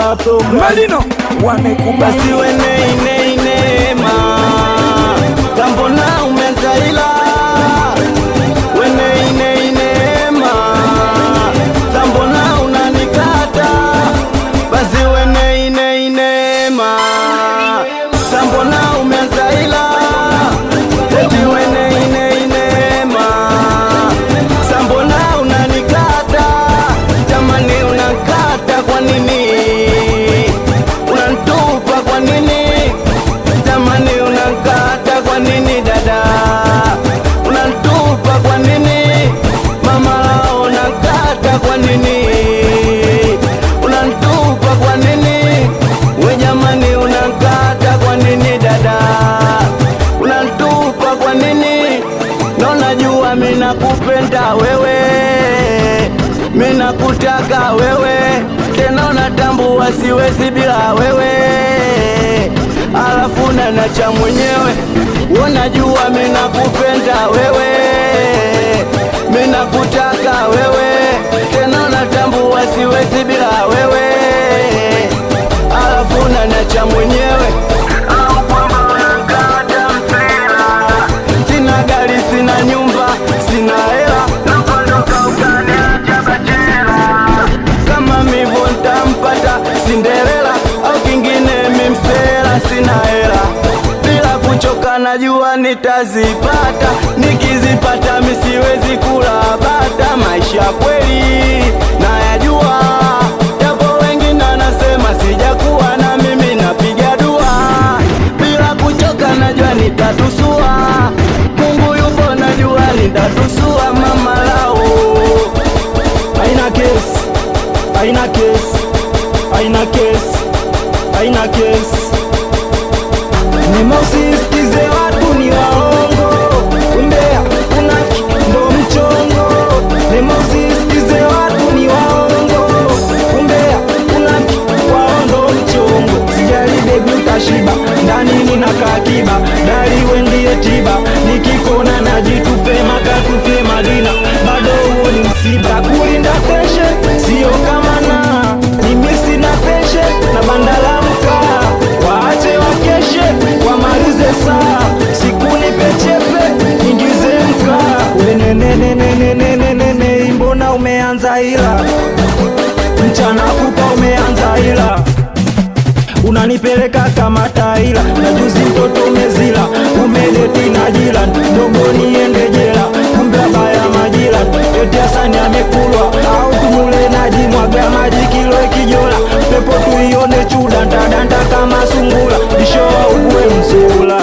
la program Malino basi wene inema tambo na umezaila wene inema tambo na unanikata basi wene inema tambo na umezaila eti wene inema tambo na unanikata jamani unakata kwa nini unantupa kwa nini jamani unakata kwa nini dada unantupa kwa nini mama unakata kwa nini unantupa kwa nini we jamani unakata kwa nini dada unantupa kwa nini na najua mimi nakupenda wewe mimi nakutaka wewe tena unatambua siwezi bila wewe alafu nanacha mwenyewe unajua mimi nakupenda wewe mimi nakutaka wewe tena unatambua siwezi bila wewe alafu nanacha mwenyewe au kwamba unakata mpira sina gari sina nyumba sina hela nakondoka ukaniacha bachela kama mivo ntampata Cinderella au kingine mimsela sina hela bila kuchoka najua nitazipata nikizipata misiwezi kula bata maisha kweli nayajua japo wengine anasema sijakuwa na mimi napiga dua bila kuchoka najua nitatusua Mungu yupo najua nitatusua mama lao haina kesi haina kesi haina kesi haina kesi Nimosisikize watu ni waongo umbea unafiki ndo mchongo Nimosisikize watu ni waongo umbea unafiki wao ndo mchongo Sijali baby utashiba ndani nina kakiba dari wendie tiba nikikona najitufe makatufe madina bado huo ni msiba kulinda peshe sio kama na ni misi na peshe na bandala mkaa waache wakeshe wamalize saa siku ni pechepe ingize mkaa wenenenenenenenene mbona umeanza ila mchana kupa umeanza ila unanipeleka kama taila na juzi mtoto umezila umedeti na jila ndogo niende jela kumbe baya majila eti Hasani amekulwa au tumule naji mwaga maji kilo kijola pepo tuione chuda ndadanda kama sungula ishoa uvue mzula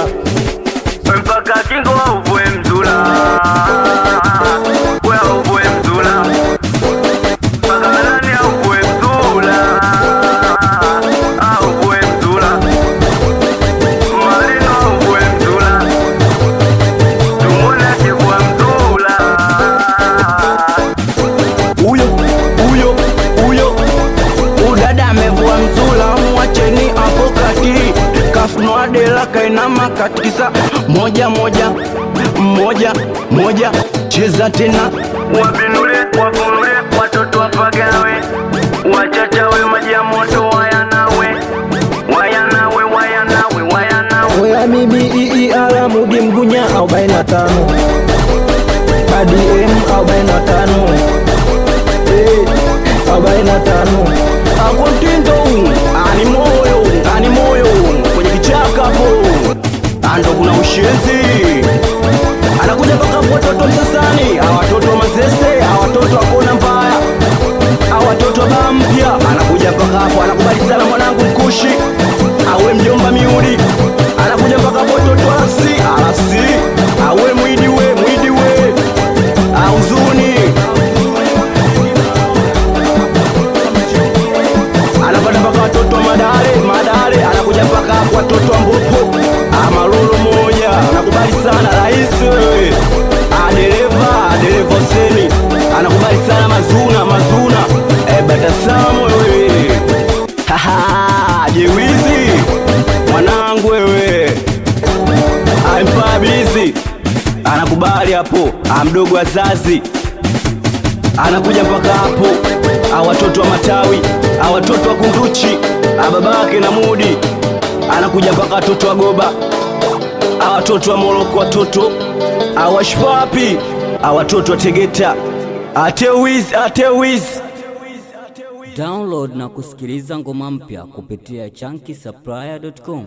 mpaka kingo uvue mzula wewe uvue mzula mpaka nani uvue mzula uvue mzula Malino uvue mzula tumone akivua mzula huyo udada amevua mzula mwacheni hapo kati kafunua dela kainama katikisa moja cheza tena wabinule wakunule watoto wapagawe wachachawe maji ya moto wayanawe Oya mimi mudi mgunya 45 Badi M 45 45 akontindo ani moyo kwenye kichaka po ando kuna ushenzi anakuja mpaka watoto Msasani awatoto Mazese awatoto akona mbaya awatoto baa mpya anakuja mpaka hapo anakubali sana mwanangu mkushi awe mjomba miudi anakuja mpaka watoto alasi awe mwidiwe auzuni anapata mpaka watoto madare anakuja mpaka hapo watoto ambopo amalolo moja anakubali sana rais wewe dereva seni anakubali sana mazuna batasamu wewe jewizi mwanangu wewe Mpabizi anakubali hapo, mdogo wazazi anakuja mpaka hapo. watoto wa Matawi, watoto wa Kunduchi, babake na Mudi, anakuja mpaka watoto wa Goba, watoto wa Moroko, watoto Washpapi, watoto wa Tegeta, Atewiz. Download na kusikiliza ngoma mpya kupitia chunky supplier.com.